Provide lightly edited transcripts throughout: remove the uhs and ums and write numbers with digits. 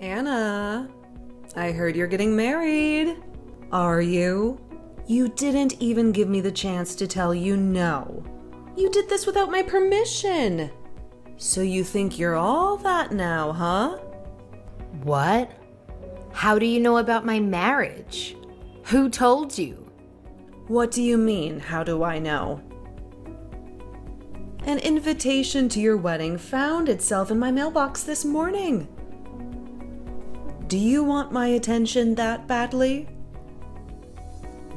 Anna, I heard you're getting married. Are you? You didn't even give me the chance to tell you no. You did this without my permission. So you think you're all that now, huh? What? How do you know about my marriage? Who told you? What do you mean, how do I know? An invitation to your wedding found itself in my mailbox this morning. Do you want my attention that badly?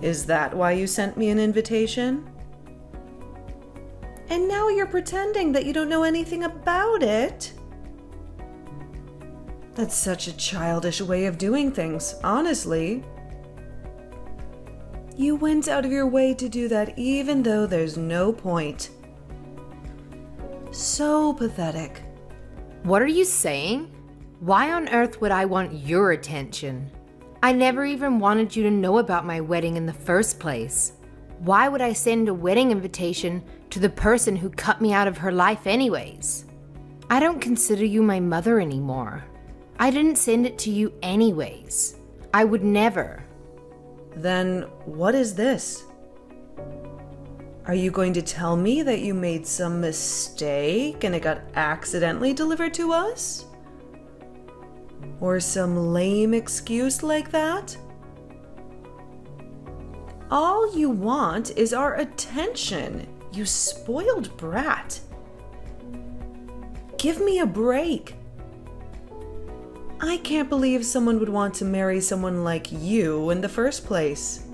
Is that why you sent me an invitation? And now you're pretending that you don't know anything about it? That's such a childish way of doing things, honestly. You went out of your way to do that even though there's no point. So pathetic. What are you saying? Why on earth would I want your attention? I never even wanted you to know about my wedding in the first place. Why would I send a wedding invitation to the person who cut me out of her life anyways? I don't consider you my mother anymore. I didn't send it to you anyways. I would never. Then what is this? Are you going to tell me that you made some mistake and it got accidentally delivered to us? Or some lame excuse like that? All you want is our attention, you spoiled brat. Give me a break. I can't believe someone would want to marry someone like you in the first place.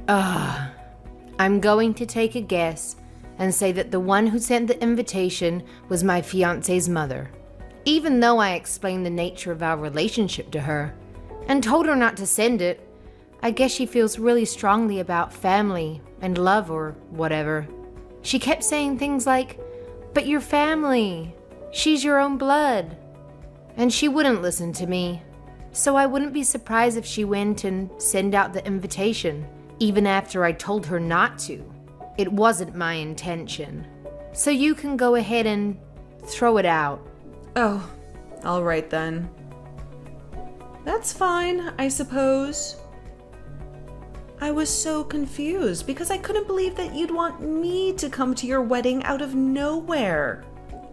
I'm going to take a guess and say that the one who sent the invitation was my fiance's mother. Even though I explained the nature of our relationship to her and told her not to send it, I guess she feels really strongly about family and love or whatever. She kept saying things like, "But you're family. She's your own blood." And she wouldn't listen to me. So I wouldn't be surprised if she went and sent out the invitation, even after I told her not to. It wasn't my intention. So you can go ahead and throw it out. Oh, all right then. That's fine, I suppose. I was so confused because I couldn't believe that you'd want me to come to your wedding out of nowhere.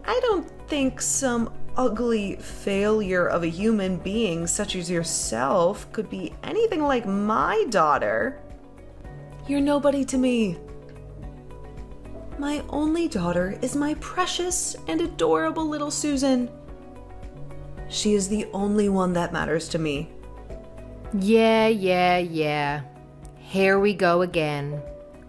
I don't think some ugly failure of a human being such as yourself could be anything like my daughter. You're nobody to me. My only daughter is my precious and adorable little Susan. She is the only one that matters to me. Yeah. Here we go again.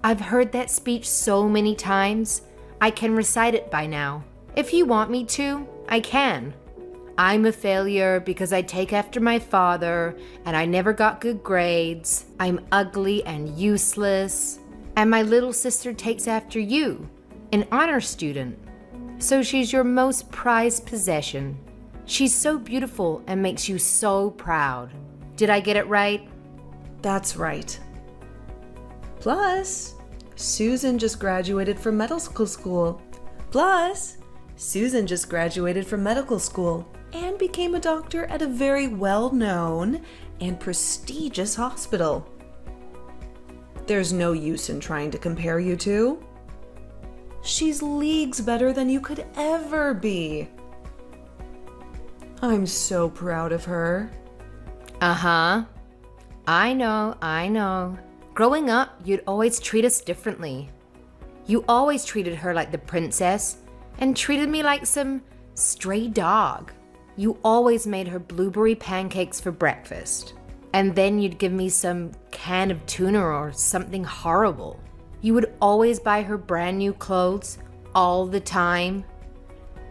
I've heard that speech so many times, I can recite it by now. If you want me to, I can. I'm a failure because I take after my father and I never got good grades. I'm ugly and useless. And my little sister takes after you, an honor student. So she's your most prized possession. She's so beautiful and makes you so proud. Did I get it right? That's right. Plus, Susan just graduated from medical school. And became a doctor at a very well-known and prestigious hospital. There's no use in trying to compare you two. She's leagues better than you could ever be. I'm so proud of her. I know. Growing up, you'd always treat us differently. You always treated her like the princess and treated me like some stray dog. You always made her blueberry pancakes for breakfast. And then you'd give me some can of tuna or something horrible. You would always buy her brand new clothes all the time.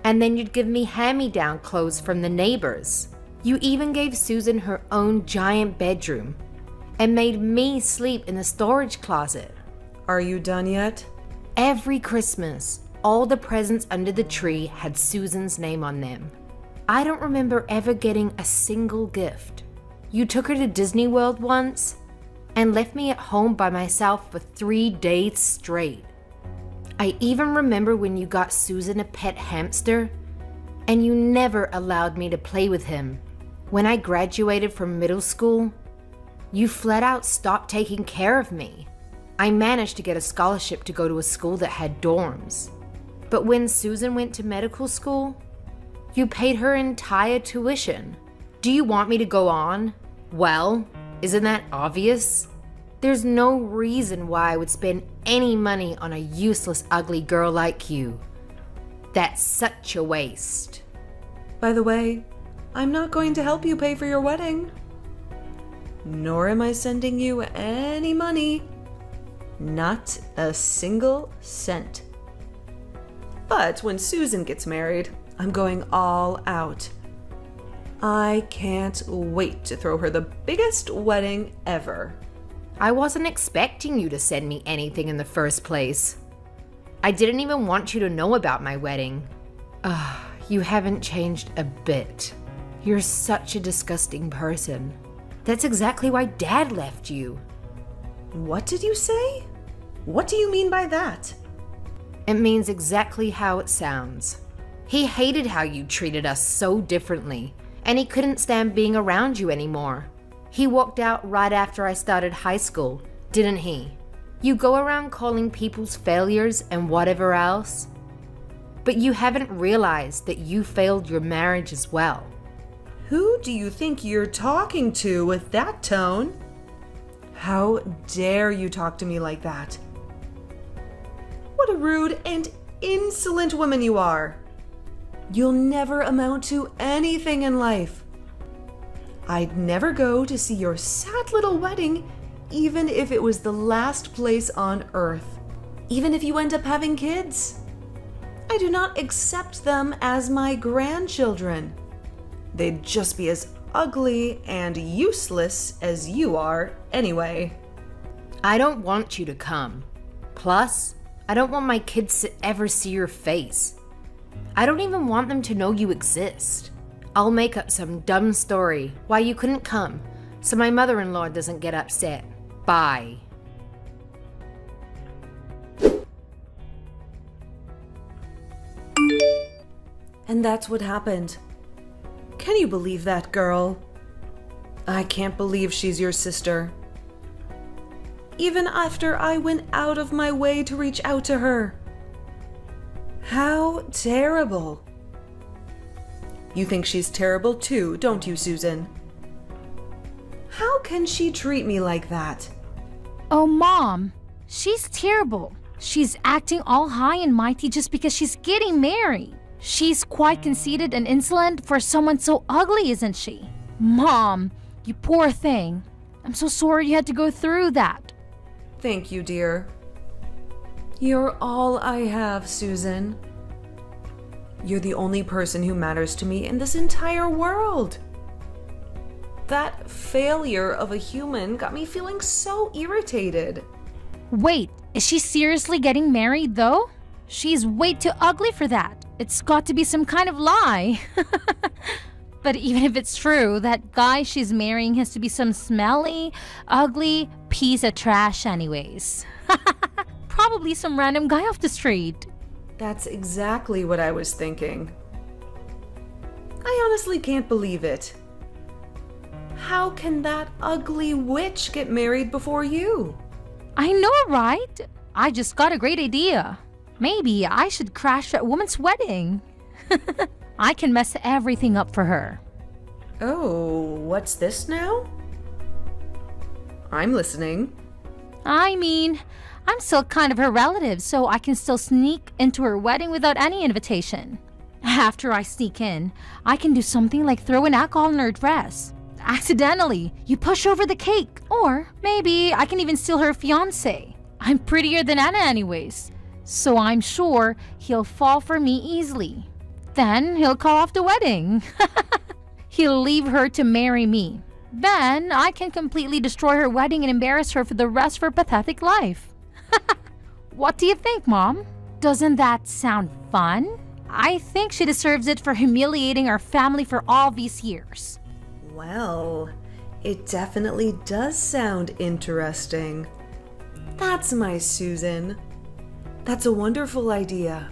And then you'd give me hand-me-down clothes from the neighbors. You even gave Susan her own giant bedroom and made me sleep in the storage closet. Are you done yet? Every Christmas, all the presents under the tree had Susan's name on them. I don't remember ever getting a single gift. You took her to Disney World once and left me at home by myself for 3 days straight. I even remember when you got Susan a pet hamster and you never allowed me to play with him. When I graduated from middle school, you flat out stopped taking care of me. I managed to get a scholarship to go to a school that had dorms. But when Susan went to medical school, you paid her entire tuition. Do you want me to go on? Well, isn't that obvious? There's no reason why I would spend any money on a useless, ugly girl like you. That's such a waste. By the way, I'm not going to help you pay for your wedding. Nor am I sending you any money. Not a single cent. But when Susan gets married, I'm going all out. I can't wait to throw her the biggest wedding ever. I wasn't expecting you to send me anything in the first place. I didn't even want you to know about my wedding. You haven't changed a bit. You're such a disgusting person. That's exactly why Dad left you. What did you say? What do you mean by that? It means exactly how it sounds. He hated how you treated us so differently, and he couldn't stand being around you anymore. He walked out right after I started high school, didn't he? You go around calling people's failures and whatever else, but you haven't realized that you failed your marriage as well. Who do you think you're talking to with that tone? How dare you talk to me like that? What a rude and insolent woman you are. You'll never amount to anything in life. I'd never go to see your sad little wedding, even if it was the last place on earth. Even if you end up having kids. I do not accept them as my grandchildren. They'd just be as ugly and useless as you are anyway. I don't want you to come. Plus, I don't want my kids to ever see your face. I don't even want them to know you exist. I'll make up some dumb story why you couldn't come, so my mother-in-law doesn't get upset. Bye. And that's what happened. Can you believe that girl? I can't believe she's your sister. Even after I went out of my way to reach out to her. How terrible. You think she's terrible too, don't you, Susan? How can she treat me like that? Oh, Mom, she's terrible. She's acting all high and mighty just because she's getting married. She's quite conceited and insolent for someone so ugly, isn't she? Mom, you poor thing. I'm so sorry you had to go through that. Thank you, dear. You're all I have, Susan. You're the only person who matters to me in this entire world. That failure of a human got me feeling so irritated. Wait, is she seriously getting married though? She's way too ugly for that. It's got to be some kind of lie. But even if it's true, that guy she's marrying has to be some smelly, ugly piece of trash anyways. Probably some random guy off the street. That's exactly what I was thinking. I honestly can't believe it. How can that ugly witch get married before you? I know, right? I just got a great idea. Maybe I should crash that woman's wedding. I can mess everything up for her. Oh, what's this now? I'm listening. I mean, I'm still kind of her relative, so I can still sneak into her wedding without any invitation. After I sneak in, I can do something like throw in alcohol in her dress. Accidentally, you push over the cake. Or maybe I can even steal her fiancé. I'm prettier than Anna anyways, so I'm sure he'll fall for me easily. Then he'll call off the wedding. He'll leave her to marry me. Then I can completely destroy her wedding and embarrass her for the rest of her pathetic life. What do you think, Mom? Doesn't that sound fun? I think she deserves it for humiliating our family for all these years. Well, it definitely does sound interesting. That's my Susan. That's a wonderful idea.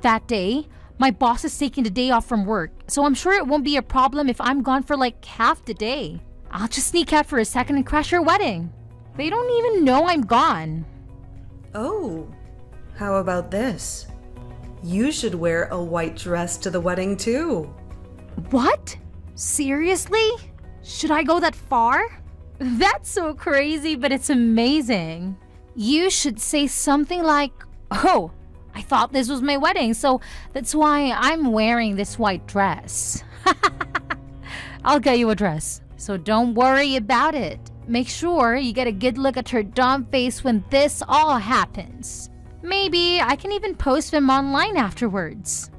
That day, My boss is taking the day off from work, so I'm sure it won't be a problem if I'm gone for like half the day. I'll just sneak out for a second and crash her wedding. They don't even know I'm gone. Oh, how about this? You should wear a white dress to the wedding too. What? Seriously? Should I go that far? That's so crazy, but it's amazing. You should say something like, "Oh, I thought this was my wedding, so that's why I'm wearing this white dress." I'll get you a dress, so don't worry about it. Make sure you get a good look at her dumb face when this all happens. Maybe I can even post them online afterwards.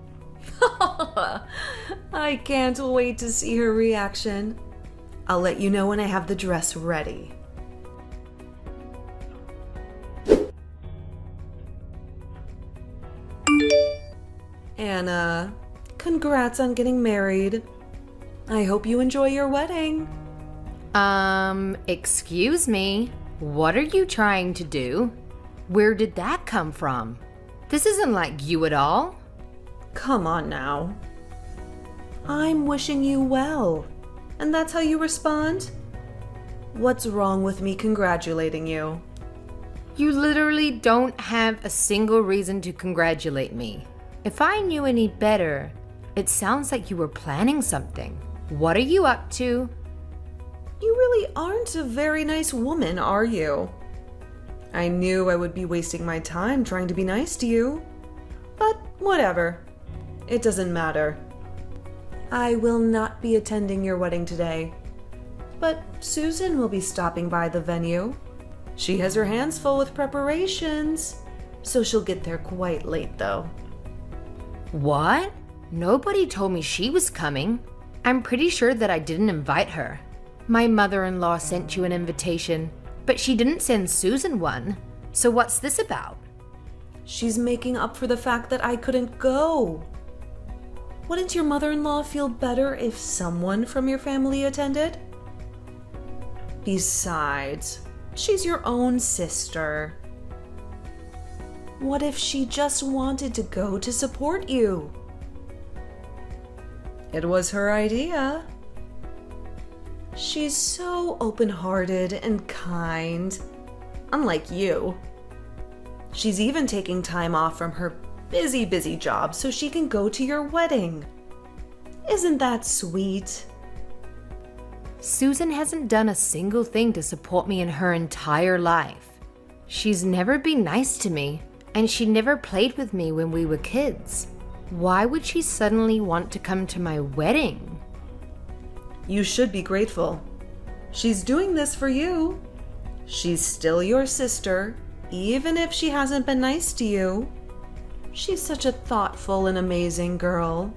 I can't wait to see her reaction. I'll let you know when I have the dress ready. Anna, congrats on getting married. I hope you enjoy your wedding. Excuse me. What are you trying to do? Where did that come from? This isn't like you at all. Come on now. I'm wishing you well. And that's how you respond? What's wrong with me congratulating you? You literally don't have a single reason to congratulate me. If I knew any better, it sounds like you were planning something. What are you up to? You really aren't a very nice woman, are you? I knew I would be wasting my time trying to be nice to you. But whatever. It doesn't matter. I will not be attending your wedding today. But Susan will be stopping by the venue. She has her hands full with preparations, so she'll get there quite late though. What? Nobody told me she was coming. I'm pretty sure that I didn't invite her. My mother-in-law sent you an invitation, but she didn't send Susan one. So what's this about? She's making up for the fact that I couldn't go. Wouldn't your mother-in-law feel better if someone from your family attended? Besides, she's your own sister. What if she just wanted to go to support you? It was her idea. She's so open-hearted and kind, unlike you. She's even taking time off from her busy job so she can go to your wedding. Isn't that sweet? Susan hasn't done a single thing to support me in her entire life. She's never been nice to me, and she never played with me when we were kids. Why would she suddenly want to come to my wedding? You should be grateful. She's doing this for you. She's still your sister, even if she hasn't been nice to you. She's such a thoughtful and amazing girl.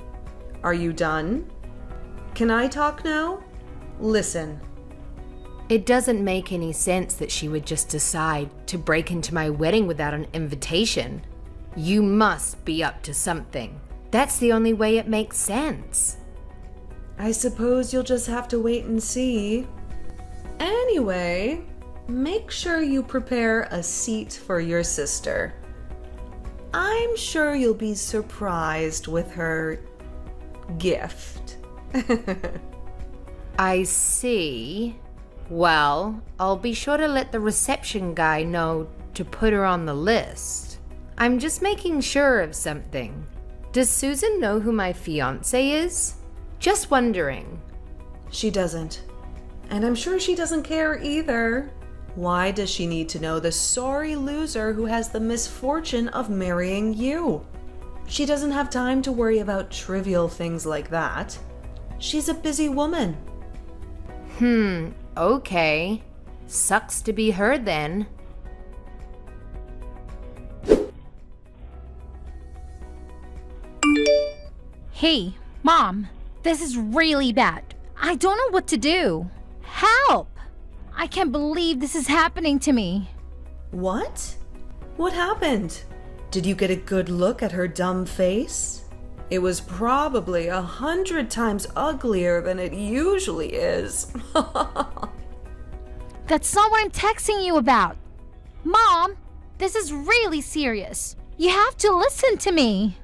Are you done? Can I talk now? Listen. It doesn't make any sense that she would just decide to break into my wedding without an invitation. You must be up to something. That's the only way it makes sense. I suppose you'll just have to wait and see. Anyway, make sure you prepare a seat for your sister. I'm sure you'll be surprised with her gift. I see. Well, I'll be sure to let the reception guy know to put her on the list. I'm just making sure of something. Does Susan know who my fiancé is? Just wondering. She doesn't. And I'm sure she doesn't care either. Why does she need to know the sorry loser who has the misfortune of marrying you? She doesn't have time to worry about trivial things like that. She's a busy woman. Okay. Sucks to be her then. Hey, Mom, this is really bad. I don't know what to do. Help! I can't believe this is happening to me. What? What happened? Did you get a good look at her dumb face? It was probably 100 times uglier than it usually is. That's not what I'm texting you about. Mom, this is really serious. You have to listen to me.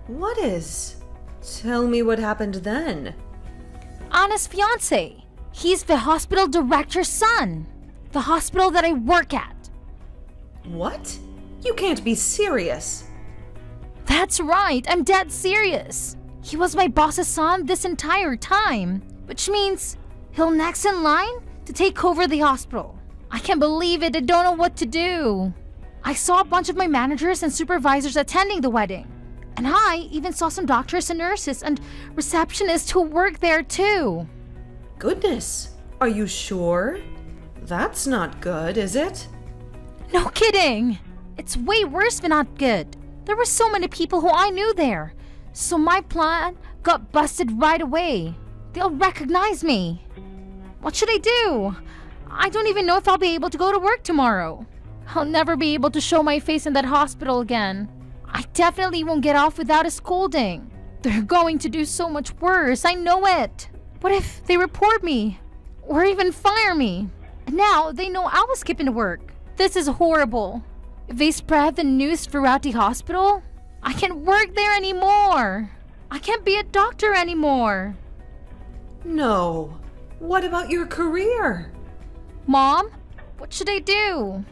What is? Tell me what happened then. Anna's fiance. He's the hospital director's son. The hospital that I work at. What? You can't be serious. That's right, I'm dead serious. He was my boss's son this entire time, which means he'll next in line to take over the hospital. I can't believe it, I don't know what to do. I saw a bunch of my managers and supervisors attending the wedding. And I even saw some doctors and nurses and receptionists who work there too. Goodness, are you sure? That's not good, is it? No kidding! It's way worse than not good. There were so many people who I knew there. So my plan got busted right away. They'll recognize me. What should I do? I don't even know if I'll be able to go to work tomorrow. I'll never be able to show my face in that hospital again. I definitely won't get off without a scolding. They're going to do so much worse, I know it. What if they report me? Or even fire me? And now they know I was skipping to work. This is horrible. If they spread the news throughout the hospital, I can't work there anymore. I can't be a doctor anymore. No. What about your career? Mom, what should I do?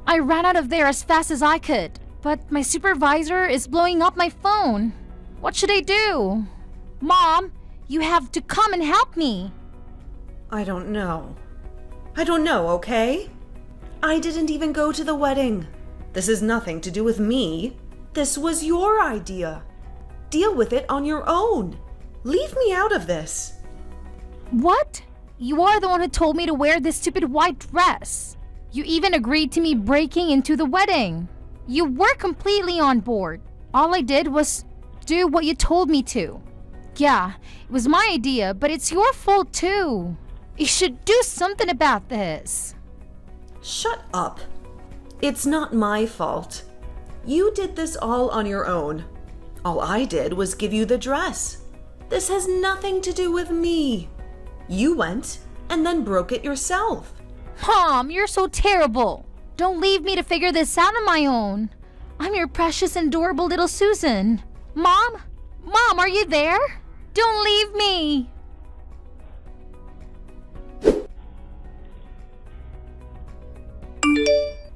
I ran out of there as fast as I could, but my supervisor is blowing up my phone. What should I do? Mom, you have to come and help me. I don't know. Okay? I didn't even go to the wedding. This has nothing to do with me. This was your idea. Deal with it on your own. Leave me out of this. What? You are the one who told me to wear this stupid white dress. You even agreed to me breaking into the wedding. You were completely on board. All I did was do what you told me to. Yeah, it was my idea, but it's your fault too. You should do something about this. Shut up. It's not my fault. You did this all on your own. All I did was give you the dress. This has nothing to do with me. You went and then broke it yourself. Mom, you're so terrible. Don't leave me to figure this out on my own. I'm your precious and adorable little Susan. Mom? Mom, are you there? Don't leave me.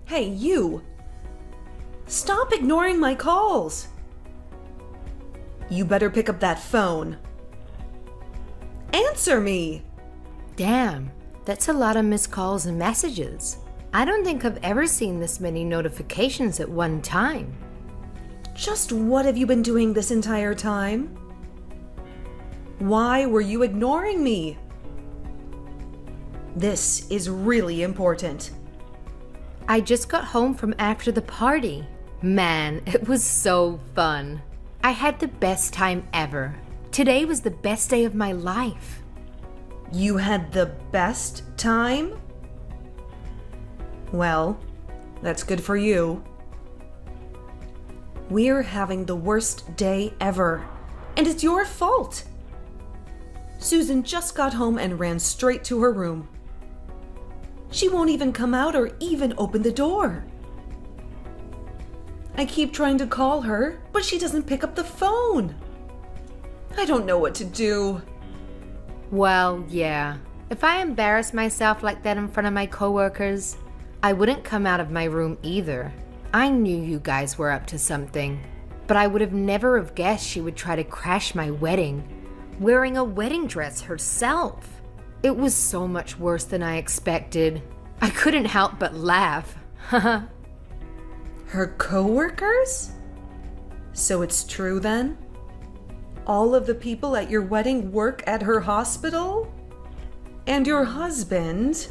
Hey, you! Stop ignoring my calls! You better pick up that phone. Answer me! Damn, that's a lot of missed calls and messages. I don't think I've ever seen this many notifications at one time. Just what have you been doing this entire time? Why were you ignoring me? This is really important. I just got home from after the party. Man, it was so fun. I had the best time ever. Today was the best day of my life. You had the best time? Well, that's good for you. We're having the worst day ever, and it's your fault. Susan just got home and ran straight to her room. She won't even come out or even open the door. I keep trying to call her, but she doesn't pick up the phone. I don't know what to do. Well, yeah. If I embarrassed myself like that in front of my coworkers, I wouldn't come out of my room either. I knew you guys were up to something, but I would have never have guessed she would try to crash my wedding, wearing a wedding dress herself. It was so much worse than I expected. I couldn't help but laugh. Her coworkers? So it's true then? All of the people at your wedding work at her hospital? And your husband?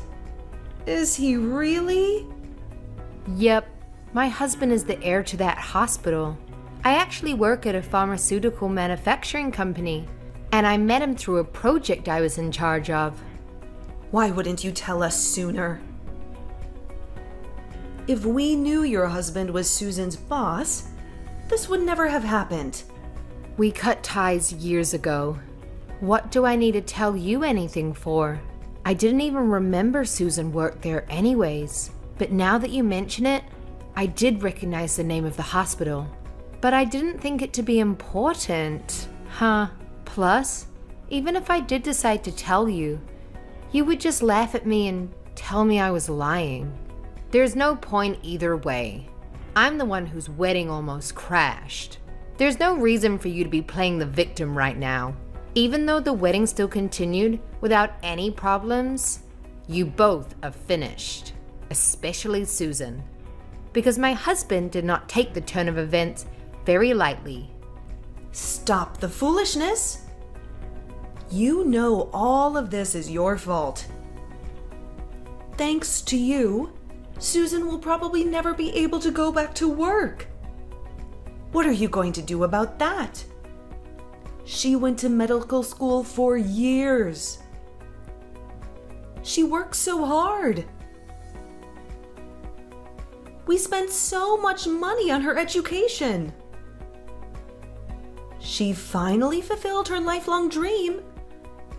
Is he really? Yep, my husband is the heir to that hospital. I actually work at a pharmaceutical manufacturing company, and I met him through a project I was in charge of. Why wouldn't you tell us sooner? If we knew your husband was Susan's boss, this would never have happened. We cut ties years ago. What do I need to tell you anything for? I didn't even remember Susan worked there anyways. But now that you mention it, I did recognize the name of the hospital. But I didn't think it to be important. Plus, even if I did decide to tell you, you would just laugh at me and tell me I was lying. There's no point either way. I'm the one whose wedding almost crashed. There's no reason for you to be playing the victim right now. Even though the wedding still continued without any problems, you both are finished, especially Susan. Because my husband did not take the turn of events very lightly. Stop the foolishness. You know all of this is your fault. Thanks to you, Susan will probably never be able to go back to work. What are you going to do about that? She went to medical school for years. She worked so hard. We spent so much money on her education. She finally fulfilled her lifelong dream,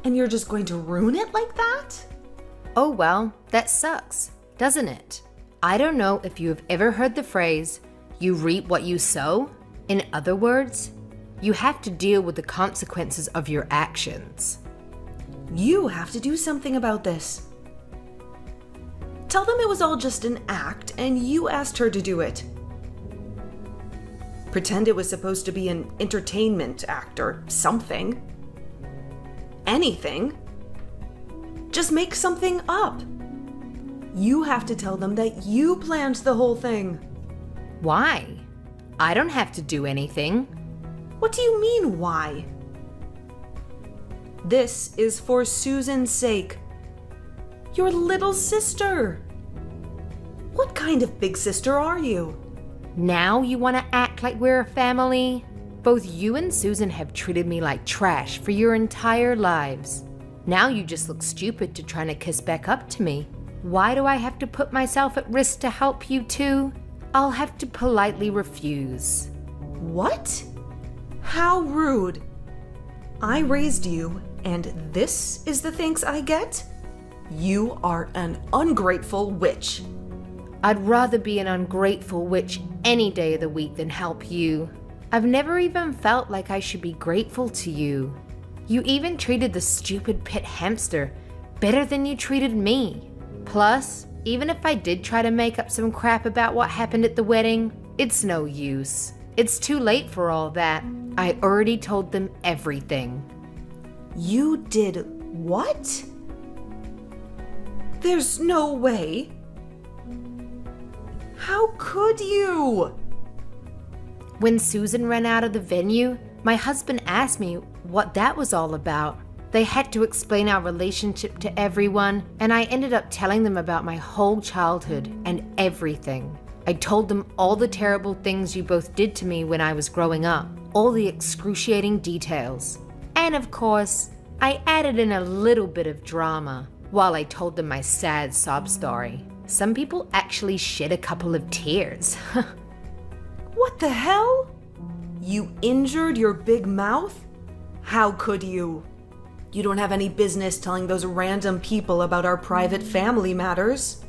and you're just going to ruin it like that? Oh well, that sucks, doesn't it? I don't know if you have ever heard the phrase, you reap what you sow? In other words, you have to deal with the consequences of your actions. You have to do something about this. Tell them it was all just an act and you asked her to do it. Pretend it was supposed to be an entertainment act or something. Anything. Just make something up. You have to tell them that you planned the whole thing. Why? I don't have to do anything. What do you mean, why? This is for Susan's sake. Your little sister. What kind of big sister are you? Now you want to act like we're a family? Both you and Susan have treated me like trash for your entire lives. Now you just look stupid to trying to kiss back up to me. Why do I have to put myself at risk to help you too? I'll have to politely refuse. What? How rude. I raised you, and this is the thanks I get? You are an ungrateful witch. I'd rather be an ungrateful witch any day of the week than help you. I've never even felt like I should be grateful to you. You even treated the stupid pet hamster better than you treated me. Plus, even if I did try to make up some crap about what happened at the wedding, it's no use. It's too late for all that. I already told them everything. You did what? There's no way. How could you? When Susan ran out of the venue, my husband asked me what that was all about. They had to explain our relationship to everyone, and I ended up telling them about my whole childhood and everything. I told them all the terrible things you both did to me when I was growing up, all the excruciating details. And of course, I added in a little bit of drama while I told them my sad sob story. Some people actually shed a couple of tears. What the hell? You injured your big mouth? How could you? You don't have any business telling those random people about our private family matters.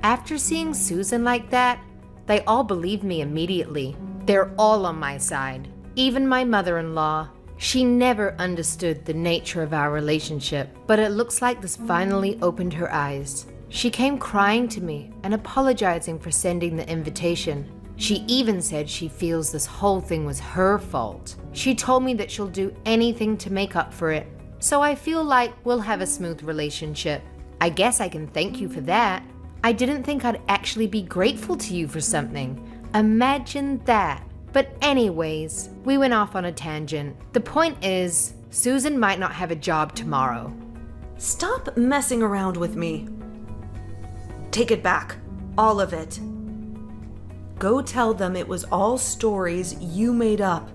After seeing Susan like that, they all believed me immediately. They're all on my side. Even my mother-in-law. She never understood the nature of our relationship, but it looks like this finally opened her eyes. She came crying to me and apologizing for sending the invitation. She even said she feels this whole thing was her fault. She told me that she'll do anything to make up for it. So I feel like we'll have a smooth relationship. I guess I can thank you for that. I didn't think I'd actually be grateful to you for something. Imagine that. But anyways, we went off on a tangent. The point is, Susan might not have a job tomorrow. Stop messing around with me. Take it back. All of it. Go tell them it was all stories you made up.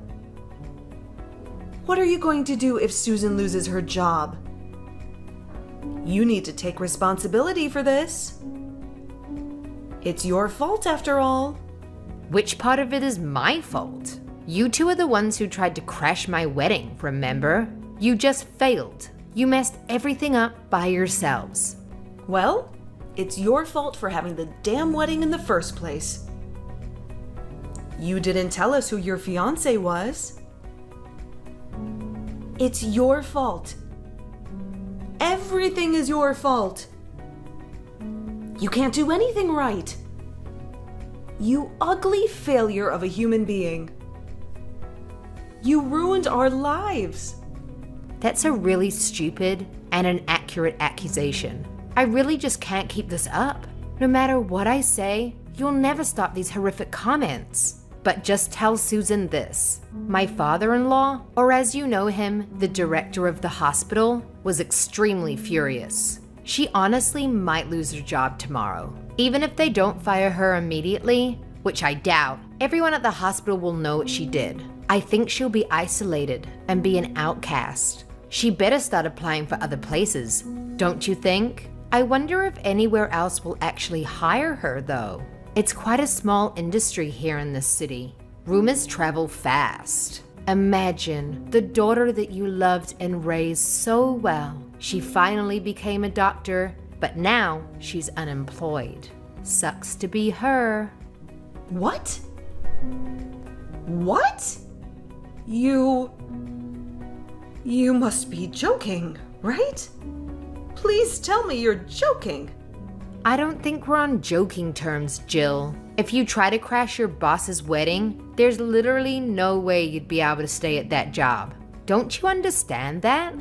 What are you going to do if Susan loses her job? You need to take responsibility for this. It's your fault after all. Which part of it is my fault? You two are the ones who tried to crash my wedding, remember? You just failed. You messed everything up by yourselves. Well, it's your fault for having the damn wedding in the first place. You didn't tell us who your fiancé was. It's your fault. Everything is your fault. You can't do anything right. You ugly failure of a human being. You ruined our lives. That's a really stupid and inaccurate accusation. I really just can't keep this up. No matter what I say, you'll never stop these horrific comments. But just tell Susan this. My father-in-law, or as you know him, the director of the hospital, was extremely furious. She honestly might lose her job tomorrow. Even if they don't fire her immediately, which I doubt, everyone at the hospital will know what she did. I think she'll be isolated and be an outcast. She better start applying for other places, don't you think? I wonder if anywhere else will actually hire her, though. It's quite a small industry here in this city. Rumors travel fast. Imagine the daughter that you loved and raised so well. She finally became a doctor, but now she's unemployed. Sucks to be her. What? What? You must be joking, right? Please tell me you're joking. I don't think we're on joking terms, Jill. If you try to crash your boss's wedding, there's literally no way you'd be able to stay at that job. Don't you understand that?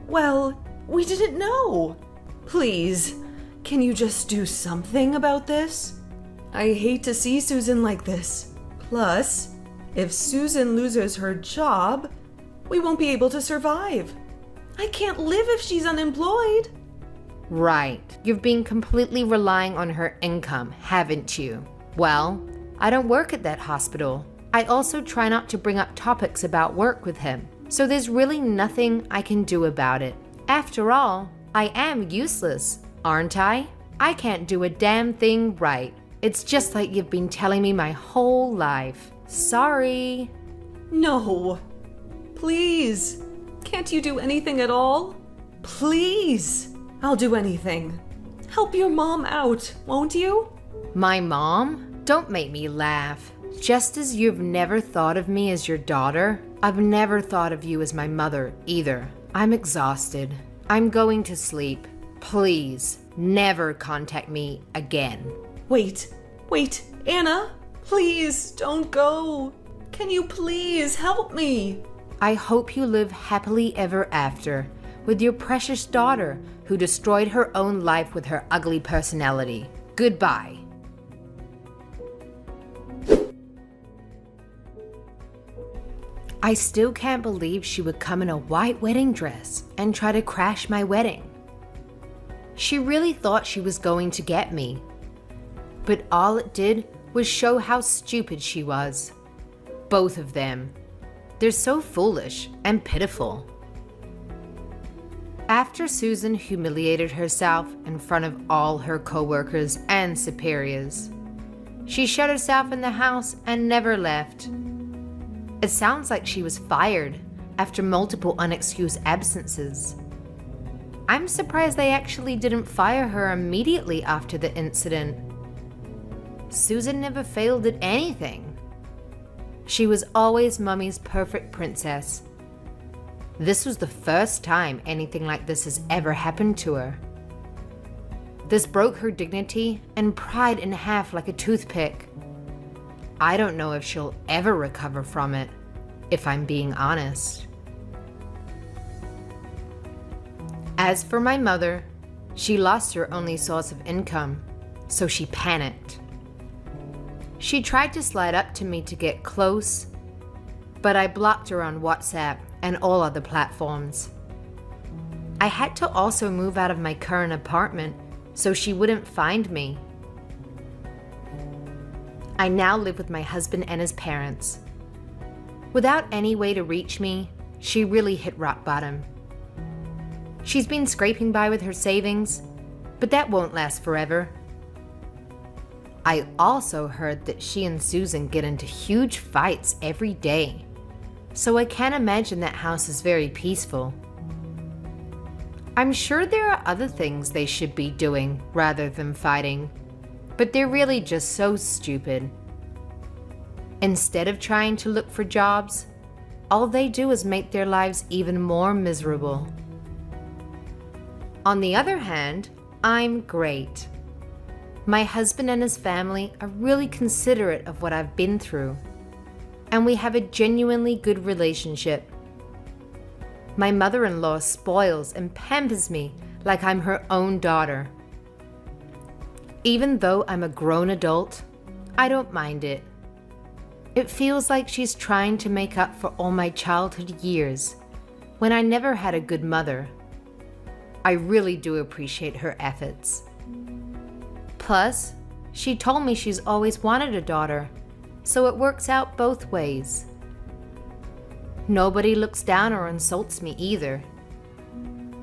Well, we didn't know. Please, can you just do something about this? I hate to see Susan like this. Plus, if Susan loses her job, we won't be able to survive. I can't live if she's unemployed. Right. You've been completely relying on her income, haven't you? Well, I don't work at that hospital. I also try not to bring up topics about work with him, so there's really nothing I can do about it. After all, I am useless, aren't I? I can't do a damn thing right. It's just like you've been telling me my whole life. Sorry. No. Please. Can't you do anything at all? Please. I'll do anything. Help your mom out, won't you? My mom? Don't make me laugh. Just as you've never thought of me as your daughter, I've never thought of you as my mother either. I'm exhausted. I'm going to sleep. Please, never contact me again. Wait, Anna, please don't go. Can you please help me? I hope you live happily ever after with your precious daughter who destroyed her own life with her ugly personality. Goodbye. I still can't believe she would come in a white wedding dress and try to crash my wedding. She really thought she was going to get me. But all it did was show how stupid she was. Both of them. They're so foolish and pitiful. After Susan humiliated herself in front of all her coworkers and superiors, she shut herself in the house and never left. It sounds like she was fired after multiple unexcused absences. I'm surprised they actually didn't fire her immediately after the incident. Susan never failed at anything. She was always Mummy's perfect princess. This was the first time anything like this has ever happened to her. This broke her dignity and pride in half like a toothpick. I don't know if she'll ever recover from it, if I'm being honest. As for my mother, she lost her only source of income, so she panicked. She tried to slide up to me to get close, but I blocked her on WhatsApp and all other platforms. I had to also move out of my current apartment so she wouldn't find me. I now live with my husband and his parents. Without any way to reach me, she really hit rock bottom. She's been scraping by with her savings, but that won't last forever. I also heard that she and Susan get into huge fights every day, so I can't imagine that house is very peaceful. I'm sure there are other things they should be doing rather than fighting, but they're really just so stupid. Instead of trying to look for jobs, all they do is make their lives even more miserable. On the other hand, I'm great. My husband and his family are really considerate of what I've been through, and we have a genuinely good relationship. My mother-in-law spoils and pampers me like I'm her own daughter. Even though I'm a grown adult, I don't mind it. It feels like she's trying to make up for all my childhood years when I never had a good mother. I really do appreciate her efforts. Plus, she told me she's always wanted a daughter, so it works out both ways. Nobody looks down or insults me either.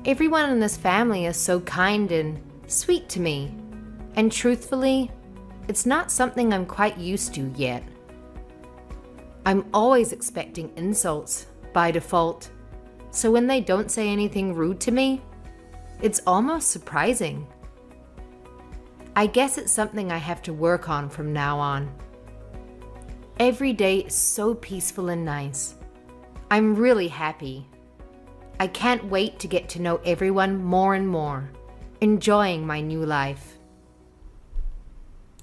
Everyone in this family is so kind and sweet to me, and truthfully, it's not something I'm quite used to yet. I'm always expecting insults by default, so when they don't say anything rude to me, it's almost surprising. I guess it's something I have to work on from now on. Every day is so peaceful and nice. I'm really happy. I can't wait to get to know everyone more and more, enjoying my new life.